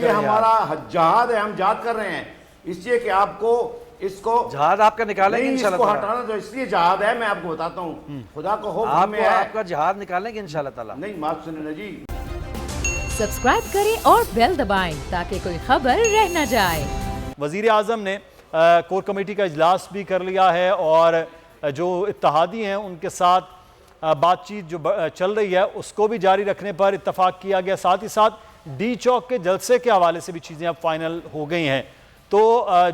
یہ ہمارا جہاد ہے، ہم جہاد کر رہے ہیں، اس لیے کہ آپ کو اس کو جہاد آپ کا نکالیں گے انشاءاللہ تعالیٰ، اس کو ہٹانا تو اس لیے جہاد ہے، میں آپ کو بتاتا ہوں، خدا کو خوف ہمیں ہے، آپ کا جہاد نکالیں گے انشاءاللہ تعالیٰ. نہیں بات سنیں نا جی. سبسکرائب کریں اور بیل دبائیں تاکہ کوئی خبر رہ نہ جائے. وزیر اعظم نے کور کمیٹی کا اجلاس بھی کر لیا ہے اور جو اتحادی ہیں ان کے ساتھ بات چیت جو چل رہی ہے اس کو بھی جاری رکھنے پر اتفاق کیا گیا. ساتھ ہی ساتھ ڈی چوک کے جلسے کے حوالے سے بھی چیزیں اب فائنل ہو گئی ہیں. تو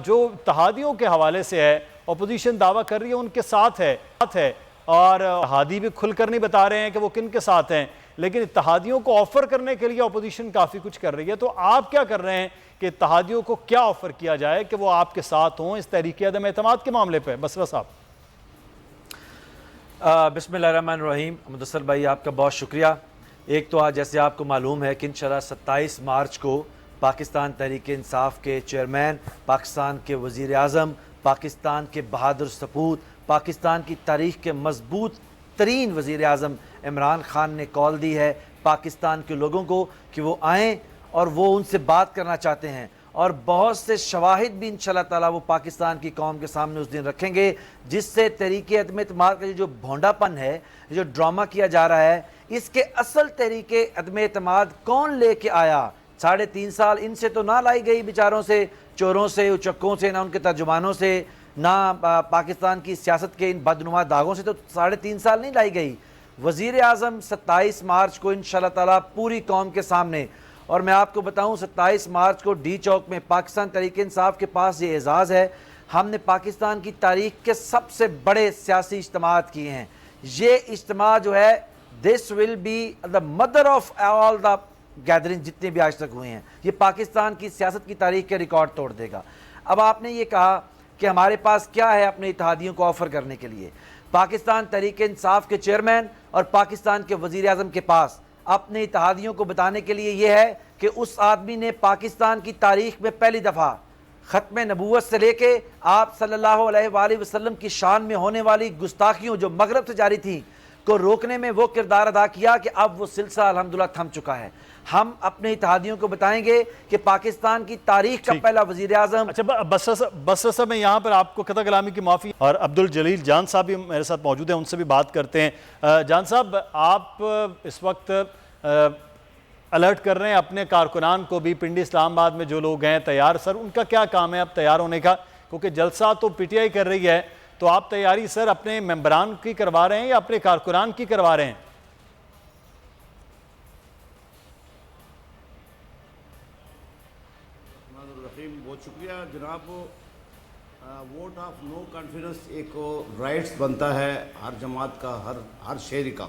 جو اتحادیوں کے حوالے سے ہے اپوزیشن دعویٰ کر رہی ہے ان کے ساتھ ہے اور اتحادی بھی کھل کر نہیں بتا رہے ہیں کہ وہ کن کے ساتھ ہیں، لیکن اتحادیوں کو آفر کرنے کے لیے اپوزیشن کافی کچھ کر رہی ہے. تو آپ کیا کر رہے ہیں کہ اتحادیوں کو کیا آفر کیا جائے کہ وہ آپ کے ساتھ ہوں اس تحریک عدم اعتماد کے معاملے پہ؟ بصرہ صاحب. بسم اللہ الرحمن الرحیم. مدثر بھائی آپ کا بہت شکریہ. ایک تو آج جیسے آپ کو معلوم ہے کہ انشاءاللہ 27 مارچ کو پاکستان تحریک انصاف کے چیئرمین، پاکستان کے وزیر اعظم، پاکستان کے بہادر سپوت، پاکستان کی تاریخ کے مضبوط ترین وزیر اعظم عمران خان نے کال دی ہے پاکستان کے لوگوں کو کہ وہ آئیں اور وہ ان سے بات کرنا چاہتے ہیں، اور بہت سے شواہد بھی انشاءاللہ تعالیٰ وہ پاکستان کی قوم کے سامنے اس دن رکھیں گے، جس سے تحریک عدم اعتماد کا جو بھونڈا پن ہے، جو ڈرامہ کیا جا رہا ہے، اس کے اصل تحریک عدم اعتماد کون لے کے آیا؟ 3.5 سال ان سے تو نہ لائی گئی، بیچاروں سے، چوروں سے، اچکوں سے، نہ ان کے ترجمانوں سے، نہ پاکستان کی سیاست کے ان بدنما داغوں سے تو 3.5 سال نہیں لائی گئی. وزیر اعظم 27 مارچ کو انشاءاللہ تعالیٰ پوری قوم کے سامنے، اور میں آپ کو بتاؤں 27 مارچ کو ڈی چوک میں پاکستان تحریک انصاف کے پاس یہ اعزاز ہے، ہم نے پاکستان کی تاریخ کے سب سے بڑے سیاسی اجتماعات کیے ہیں. یہ اجتماع جو ہے this will be the mother of all the gathering جتنے بھی آج تک ہوئے ہیں، یہ پاکستان کی سیاست کی تاریخ کے ریکارڈ توڑ دے گا. اب آپ نے یہ کہا کہ ہمارے پاس کیا ہے اپنے اتحادیوں کو آفر کرنے کے لیے. پاکستان تحریک انصاف کے چیئرمین اور پاکستان کے وزیر اعظم کے پاس اپنے اتحادیوں کو بتانے کے لیے یہ ہے کہ اس آدمی نے پاکستان کی تاریخ میں پہلی دفعہ ختم نبوت سے لے کے آپ صلی اللہ علیہ وآلہ وسلم کی شان میں ہونے والی گستاخیوں جو مغرب سے جاری تھیں کو روکنے میں وہ کردار ادا کیا کہ اب وہ سلسلہ الحمدللہ تھم چکا ہے. ہم اپنے اتحادیوں کو بتائیں گے کہ پاکستان کی تاریخ کا پہلا وزیر اعظم. اچھا بصرہ صاحب، میں یہاں پر آپ کو قطع کلامی کی معافی، اور عبدالجلیل جان صاحب بھی میرے ساتھ موجود ہیں، ان سے بھی بات کرتے ہیں. جان صاحب، آپ اس وقت الرٹ کر رہے ہیں اپنے کارکنان کو بھی، پنڈی اسلام آباد میں جو لوگ ہیں تیار، سر ان کا کیا کام ہے اب تیار ہونے کا؟ کیونکہ جلسہ تو پی ٹی آئی کر رہی ہے، تو آپ تیاری سر اپنے ممبران کی کروا رہے ہیں یا اپنے کارکنان کی کروا رہے ہیں؟ بہت شکریہ جناب. ووٹ آف نو کانفیڈنس ایک رائٹس بنتا ہے ہر جماعت کا، ہر شہری کا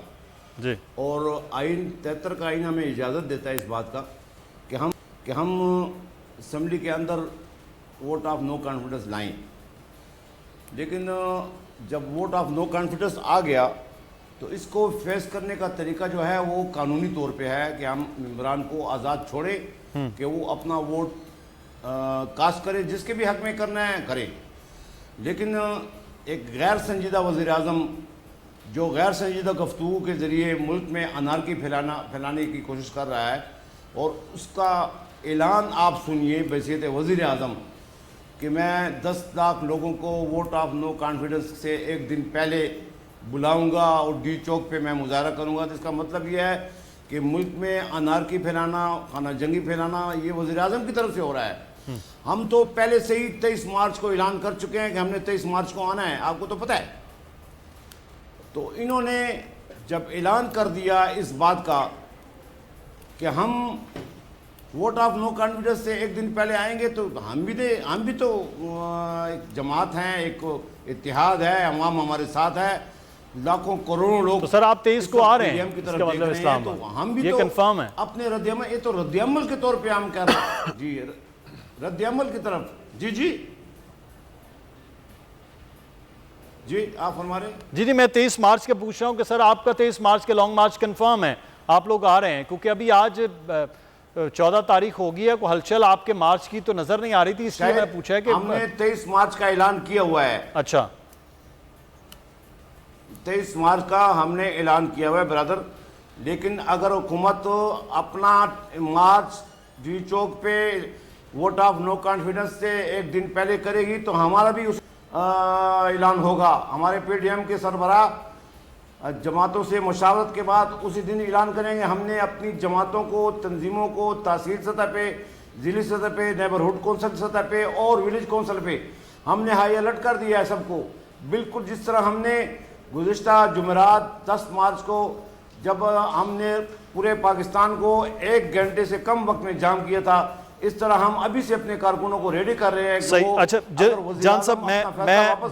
جی، اور آئین 73 کا آئین ہمیں اجازت دیتا ہے اس بات کا کہ ہم اسمبلی کے اندر ووٹ آف نو کانفیڈنس لائیں. لیکن جب ووٹ آف نو کانفیڈنس آ گیا تو اس کو فیس کرنے کا طریقہ جو ہے وہ قانونی طور پہ ہے کہ ہم ممبران کو آزاد چھوڑیں کہ وہ اپنا ووٹ کاسٹ کرے، جس کے بھی حق میں کرنا ہے کرے. لیکن ایک غیر سنجیدہ وزیر اعظم جو غیر سنجیدہ گفتگو کے ذریعے ملک میں انارکی پھیلانے کی کوشش کر رہا ہے، اور اس کا اعلان آپ سنیے بحیثیت وزیر اعظم کہ میں 10 لاکھ لوگوں کو ووٹ آف نو کانفیڈنس سے ایک دن پہلے بلاؤں گا اور ڈی چوک پہ میں مظاہرہ کروں گا. جس کا مطلب یہ ہے کہ ملک میں انارکی پھیلانا، خانہ جنگی پھیلانا یہ وزیر اعظم کی طرف سے ہو رہا ہے. ہم تو پہلے سے ہی 23 مارچ کو اعلان کر چکے ہیں کہ ہم نے 23 مارچ کو آنا ہے، آپ کو تو پتہ ہے. تو انہوں نے جب اعلان کر دیا اس بات کا کہ ہم ووٹ آف نو کانفیڈنس سے ایک دن پہلے آئیں گے، تو ہم بھی تو ایک جماعت ہیں، ایک اتحاد ہے، عوام ہمارے ساتھ ہے، لاکھوں کروڑوں لوگ. تو سر آپ 23 کو آ رہے ہیں، کی اس طرف کا دیکھ مطلب رہے ہیں، اسلام تو ہم بھی یہ تو کنفرم ہے اپنے رد عمل، یہ تو رد عمل کے طور پہ ہم کہہ رہے ہیں جی، رد عمل کی طرف. جی آپ فرما رہے ہیں. جی میں 23 مارچ کے پوچھ رہا ہوں کہ سر آپ کا 23 مارچ کے لانگ مارچ کنفرم ہے، آپ لوگ آ رہے ہیں؟ کیونکہ ابھی آج 14 تاریخ ہو گئی ہے، کوئی ہلچل آپ کے مارچ کی تو نظر نہیں آ رہی تھی، اس لیے میں پوچھا ہے کہ ہم نے 23 مارچ کا اعلان کیا ہوا ہے. اچھا 23 مارچ کا ہم نے اعلان کیا ہوا ہے برادر. لیکن اگر حکومت اپنا مارچ ڈی چوک پہ ووٹ آف نو کانفیڈنس سے ایک دن پہلے کرے گی تو ہمارا بھی اس اعلان ہوگا. ہمارے پی ڈی ایم کے سربراہ جماعتوں سے مشاورت کے بعد اسی دن اعلان کریں گے. ہم نے اپنی جماعتوں کو، تنظیموں کو تحصیل سطح پہ، ضلعی سطح پہ، نیبرہڈ کونسل سطح پہ اور ولیج کونسل پہ ہم نے ہائی الرٹ کر دیا ہے سب کو. بالکل جس طرح ہم نے گزشتہ جمعرات 10 مارچ کو جب ہم نے پورے پاکستان کو 1 گھنٹے سے کم وقت میں جام کیا تھا، اس طرح ہم ابھی سے اپنے کارکنوں کو ریڈی کر رہے ہیں. صحیح. اچھا جان صاحب، میں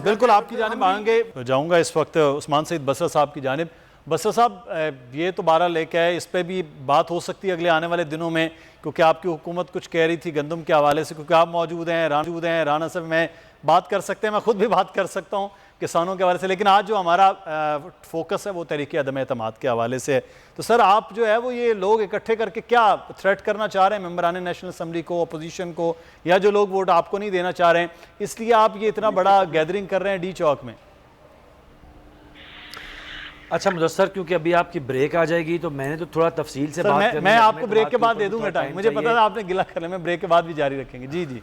بالکل آپ کی جانب آگے جاؤں گا اس وقت عثمان سعید بصرہ صاحب کی جانب. بصرہ صاحب، یہ تو بارہ لے کے ہے، اس پہ بھی بات ہو سکتی ہے اگلے آنے والے دنوں میں، کیونکہ آپ کی حکومت کچھ کہہ رہی تھی گندم کے حوالے سے، کیونکہ آپ موجود ہیں، رانا صاحب میں بات کر سکتے ہیں، میں خود بھی بات کر سکتا ہوں کسانوں کے حوالے سے، لیکن آج جو ہمارا فوکس ہے وہ تحریک عدم اعتماد کے حوالے سے. تو سر، آپ جو ہے وہ یہ لوگ اکٹھے کر کے کیا تھریٹ کرنا چاہ رہے ہیں ممبران نیشنل اسمبلی کو، اپوزیشن کو، یا جو لوگ ووٹ آپ کو نہیں دینا چاہ رہے ہیں، اس لیے آپ یہ اتنا بڑا گیدرنگ کر رہے ہیں ڈی چوک میں؟ اچھا مدثر، کیونکہ ابھی آپ کی بریک آ جائے گی تو میں نے تو تھوڑا تفصیل سے بات کرنی ہے. میں آپ کو بریک کے بعد دے دوں گا ٹائم، مجھے پتا تھا آپ نے گلا کر لیں، میں بریک کے بعد بھی جاری رکھیں گے. جی.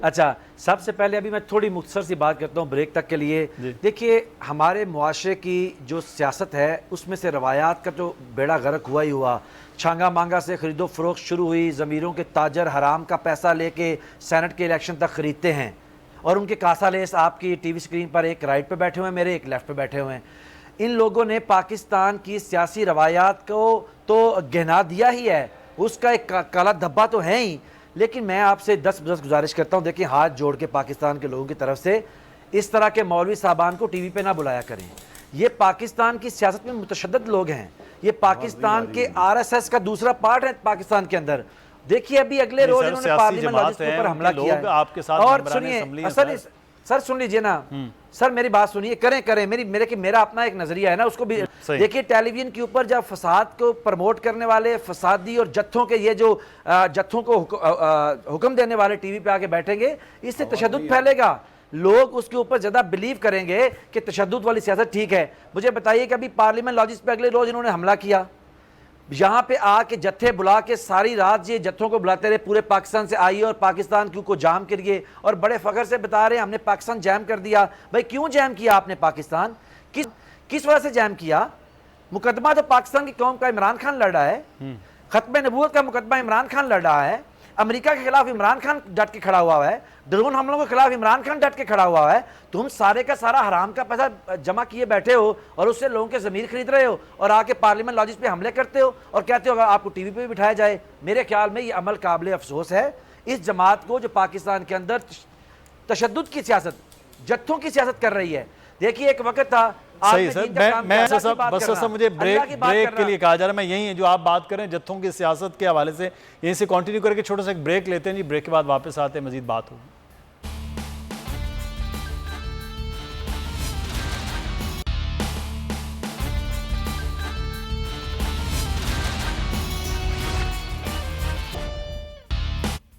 اچھا، سب سے پہلے ابھی میں تھوڑی مختصر سی بات کرتا ہوں بریک تک کے لیے. دیکھیے، ہمارے معاشرے کی جو سیاست ہے اس میں سے روایات کا تو بیڑا غرق ہوا ہی ہوا. چھانگا مانگا سے خرید و فروخت شروع ہوئی، ضمیروں کے تاجر حرام کا پیسہ لے کے سینٹ کے الیکشن تک خریدتے ہیں، اور ان کے کاسا لیس آپ کی ٹی وی سکرین پر ایک رائٹ پہ بیٹھے ہوئے ہیں، میرے ایک لیفٹ پہ بیٹھے ہوئے ہیں. ان لوگوں نے پاکستان کی سیاسی روایات کو تو گہنا دیا ہی ہے، اس کا ایک کالا دھبا تو ہے ہی. لیکن میں آپ سے 10 گزارش کرتا ہوں، دیکھیں ہاتھ جوڑ کے پاکستان کے لوگوں کی طرف سے اس طرح کے مولوی صاحبان کو ٹی وی پہ نہ بلایا کریں. یہ پاکستان کی سیاست میں متشدد لوگ ہیں، یہ پاکستان کے آر ایس ایس کا دوسرا پارٹ ہے پاکستان کے اندر. دیکھیے ابھی اگلے روز انہوں نے پارلیمنٹ لاجسٹ کے اوپر حملہ کیا ہے. اور سنیے سر، سن لیجئے نا سر، میری بات سنیے، کریں میرا اپنا ایک نظریہ ہے نا، اس کو بھی دیکھیے. ٹیلی ویژن کے اوپر جب فساد کو پروموٹ کرنے والے فسادی اور جتھوں کے یہ جو جتھوں کو حکم دینے والے ٹی وی پہ آگے بیٹھیں گے، اس سے تشدد پھیلے گا. لوگ اس کے اوپر زیادہ بلیو کریں گے کہ تشدد والی سیاست ٹھیک ہے. مجھے بتائیے کہ ابھی پارلیمنٹ لاجسٹ پہ اگلے روز انہوں نے حملہ کیا، یہاں پہ آ کے جتھے بلا کے ساری رات یہ جتھوں کو بلاتے رہے، پورے پاکستان سے آئیے اور پاکستان کو جام کریے، اور بڑے فخر سے بتا رہے ہیں ہم نے پاکستان جام کر دیا. بھائی کیوں جام کیا آپ نے پاکستان؟ کس وجہ سے جام کیا؟ مقدمہ تو پاکستان کی قوم کا عمران خان لڑ رہا ہے، ختم نبوت کا مقدمہ عمران خان لڑ رہا ہے، امریکہ کے خلاف عمران خان ڈٹ کے کھڑا ہوا ہے، ڈرون حملوں کے خلاف عمران خان ڈٹ کے کھڑا ہوا ہے. تم سارے کا سارا حرام کا پیسہ جمع کیے بیٹھے ہو اور اس سے لوگوں کے ضمیر خرید رہے ہو، اور آ کے پارلیمنٹ لاجسٹ پہ حملے کرتے ہو اور کہتے ہو اگر آپ کو ٹی وی پہ بھی بٹھایا جائے. میرے خیال میں یہ عمل قابل افسوس ہے اس جماعت کو جو پاکستان کے اندر تشدد کی سیاست، جتھوں کی سیاست کر رہی ہے. دیکھیے ایک وقت تھا، صحیح سر، میں بس مجھے بریک کے لیے کہا جا رہا ہے، میں یہی ہے جو آپ بات کریں جتھوں کی سیاست کے حوالے سے، یہیں سے کنٹینیو کر کے چھوٹا سا ایک بریک لیتے ہیں. جی بریک کے بعد واپس آتے ہیں، مزید بات ہوگی.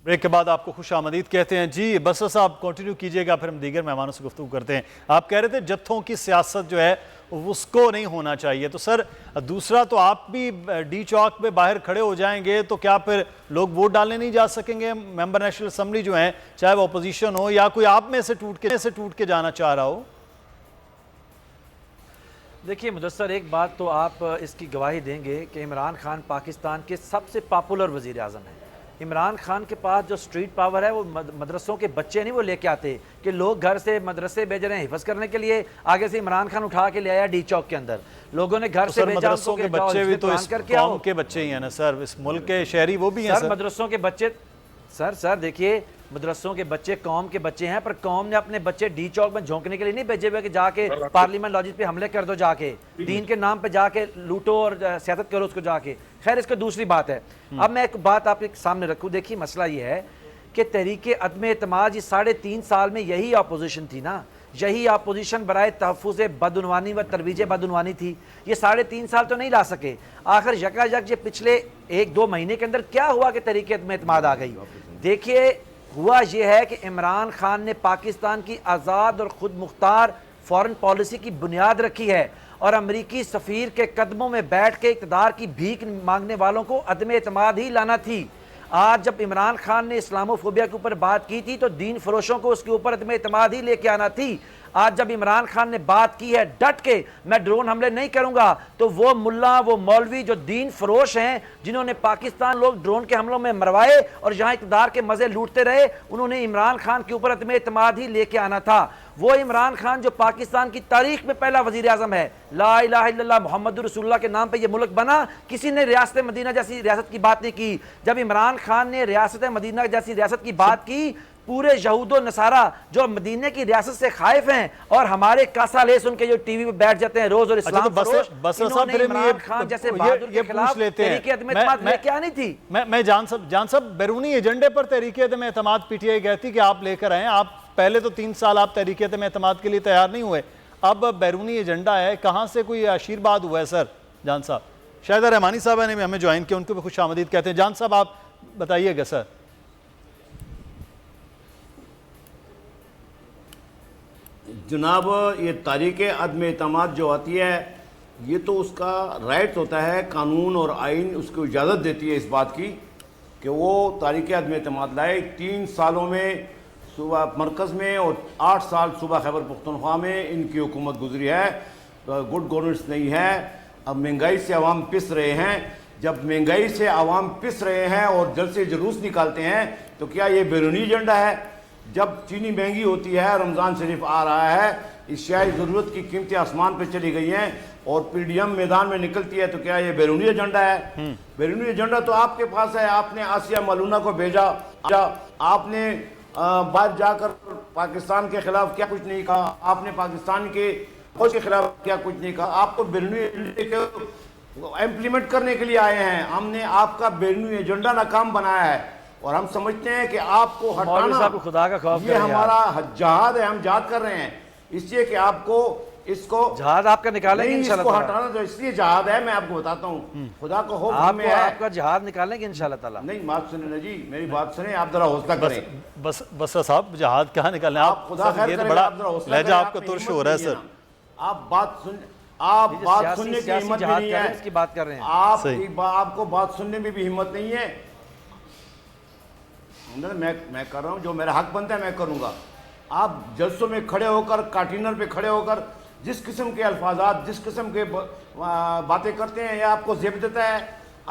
بریک کے بعد آپ کو خوش آمدید کہتے ہیں. جی بصرہ صاحب کنٹینیو کیجئے گا، پھر ہم دیگر مہمانوں سے گفتگو کرتے ہیں. آپ کہہ رہے تھے جتھوں کی سیاست جو ہے اس کو نہیں ہونا چاہیے. تو سر دوسرا تو آپ بھی ڈی چوک پہ باہر کھڑے ہو جائیں گے تو کیا پھر لوگ ووٹ ڈالنے نہیں جا سکیں گے؟ ممبر نیشنل اسمبلی جو ہیں، چاہے وہ اپوزیشن ہو یا کوئی آپ میں سے ٹوٹ کے جانا چاہ رہا ہو. دیکھیے مدثر، ایک بات تو آپ اس کی گواہی دیں گے کہ عمران خان پاکستان کے سب سے پاپولر وزیر اعظم ہیں. عمران خان کے پاس جو سٹریٹ پاور ہے وہ مدرسوں کے بچے نہیں وہ لے کے آتے کہ لوگ گھر سے مدرسے بھیج رہے ہیں حفظ کرنے کے لیے، آگے سے عمران خان اٹھا کے لے آیا ڈی چوک کے اندر. لوگوں نے گھر سے بھیجا، مدرسوں کے بچے بھی تو اس قوم کے بچے ہی ہیں نا سر، اس ملک کے شہری وہ بھی ہیں سر. مدرسوں کے بچے سر دیکھیے، مدرسوں کے بچے قوم کے بچے ہیں، پر قوم نے اپنے بچے ڈی چوک میں جھونکنے کے لیے نہیں بھیجے ہوئے کہ جا کے پارلیمنٹ لاجسٹ پہ حملے کر دو، جا کے دین کے نام پہ جا کے لوٹو اور سیاست کرو اس کو جا کے. خیر اس کو دوسری بات ہے. اب میں ایک بات آپ کے سامنے رکھوں. دیکھیے مسئلہ یہ ہے کہ تحریک عدم اعتماد یہ 3.5 سال میں یہی اپوزیشن تھی نا، یہی اپوزیشن برائے تحفظ بدعنوانی و ترویج بدعنوانی تھی. یہ 3.5 سال تو نہیں لا سکے. آخر یکایک یہ پچھلے 1-2 مہینے کے اندر کیا ہوا کہ تحریک عدم اعتماد آ گئی؟ دیکھیے ہوا یہ ہے کہ عمران خان نے پاکستان کی آزاد اور خود مختار فورن پالیسی کی بنیاد رکھی ہے، اور امریکی سفیر کے قدموں میں بیٹھ کے اقتدار کی بھیک مانگنے والوں کو عدم اعتماد ہی لانا تھی۔ آج جب عمران خان نے اسلامو فوبیا کے اوپر بات کی تھی تو دین فروشوں کو اس کے اوپر عدم اعتماد ہی لے کے آنا تھی۔ آج جب عمران خان نے بات کی ہے ڈٹ کے میں ڈرون حملے نہیں کروں گا، تو وہ ملا وہ مولوی جو دین فروش ہیں، جنہوں نے پاکستان لوگ ڈرون کے حملوں میں مروائے اور یہاں اقتدار کے مزے لوٹتے رہے، انہوں نے عمران خان کے اوپر عدم اعتماد ہی لے کے آنا تھا۔ وہ عمران خان جو پاکستان کی تاریخ میں پہلا وزیر اعظم ہے، لا الہ الا اللہ محمد رسول اللہ کے نام پہ یہ ملک بنا، کسی نے ریاست مدینہ جیسی ریاست کی بات نہیں کی۔ جب عمران خان نے ریاست مدینہ جیسی ریاست کی بات کی، پورے یہود و نصارہ جو مدینہ کی ریاست سے خائف ہیں اور ہمارے کاسا لے سن کے جو ٹی وی پہ بیٹھ جاتے ہیں روز اور اسلام فروش، انہوں نے عمران خان جیسے بہادر کے خلاف تحریک عدم اعتماد لے کے آنی تھی۔ میں جان صاحب بیرونی ایجنڈے پر تحریک عدم اعتماد پی ٹی آئی کہتی کہ آپ لے کر آئیں، آپ پہلے تو 3 سال آپ تحریک عدم اعتماد کے لیے تیار نہیں ہوئے، اب بیرونی ایجنڈا ہے، کہاں سے کوئی آشیرواد ہوا ہے سر؟ جان صاحب شاہدہ رحمانی صاحبہ نے ہمیں جوائن کیا، ان کو بھی خوش آمدید کہتے ہیں۔ جان صاحب آپ بتائیے گا سر۔ جناب یہ تحریک عدم اعتماد جو آتی ہے یہ تو اس کا رائٹ ہوتا ہے، قانون اور آئین اس کو اجازت دیتی ہے اس بات کی کہ وہ تحریک عدم اعتماد لائے۔ 3 سالوں میں صوبہ مرکز میں اور 8 سال صوبہ خیبر پختونخوا میں ان کی حکومت گزری ہے، گڈ گورننس نہیں ہے۔ اب مہنگائی سے عوام پس رہے ہیں، جب مہنگائی سے عوام پس رہے ہیں اور جلسے جلوس نکالتے ہیں تو کیا یہ بیرونی ایجنڈا ہے؟ جب چینی مہنگی ہوتی ہے، رمضان شریف آ رہا ہے، اشیاء ضرورت کی قیمتیں آسمان پہ چلی گئی ہیں اور پی ڈی ایم میدان میں نکلتی ہے، تو کیا یہ بیرونی ایجنڈا ہے؟ بیرونی ایجنڈا تو آپ کے پاس ہے، آپ نے آسیہ ملونہ کو بھیجا، آپ نے باہر جا کر پاکستان کے خلاف کیا کچھ نہیں کہا، آپ نے پاکستان کے فوج کے خلاف کیا کچھ نہیں کہا، آپ کو بیرونی ایجنڈے کو امپلیمنٹ کرنے کے لیے آئے ہیں۔ ہم نے آپ کا بیرونی ایجنڈا ناکام بنایا ہے اور ہم سمجھتے ہیں کہ آپ کو ہٹانا خدا کا خوف یہ ہمارا جہاد ہے، ہم جہاد کر رہے ہیں اس لیے کہ آپ کو اس کو جہاد آپ کا نکالیں گے انشاءاللہ، اس کو ہٹانا تو اس لیے جہاد ہے، میں آپ کو بتاتا ہوں، خدا کو خوف ہمیں ہے۔ آپ کا جہاد نکالیں گے انشاءاللہ تعالیٰ۔ نہیں بات سنیں جی، میری بات سنیں، آپ ذرا حوصلہ کریں۔ بس صاحب جہاد کہاں نکالنا ہے آپ؟ خدا خیر کرے، بڑا آپ ذرا حوصلہ لہجہ کریں، آپ کا ترش ہو رہا ہے سر۔ آپ بات سننے کی ہمت بھی نہیں ہے، اس کی بات کر رہے ہیں آپ کو بات سننے میں بھی ہمت نہیں ہے۔ میں کر رہا ہوں جو میرا حق بنتا ہے میں کروں گا۔ آپ جلسوں میں کھڑے ہو کر، کانٹینر پہ کھڑے ہو کر جس قسم کے الفاظات، جس قسم کے باتیں کرتے ہیں یہ آپ کو زیب دیتا ہے۔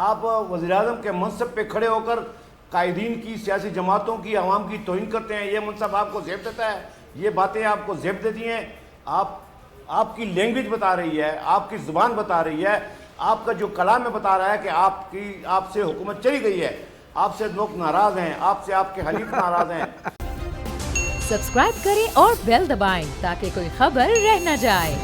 آپ وزیراعظم کے منصب پہ کھڑے ہو کر قائدین کی، سیاسی جماعتوں کی، عوام کی توہین کرتے ہیں، یہ منصب آپ کو زیب دیتا ہے، یہ باتیں آپ کو زیب دیتی ہیں۔ آپ کی لینگویج بتا رہی ہے، آپ کی زبان بتا رہی ہے، آپ کا جو کلام میں بتا رہا ہے کہ آپ سے حکومت چلی گئی ہے، آپ سے لوگ ناراض ہیں، آپ سے آپ کے حلیف ناراض ہیں۔ سبسکرائب کریں اور بیل دبائیں تاکہ کوئی خبر رہ نہ جائے۔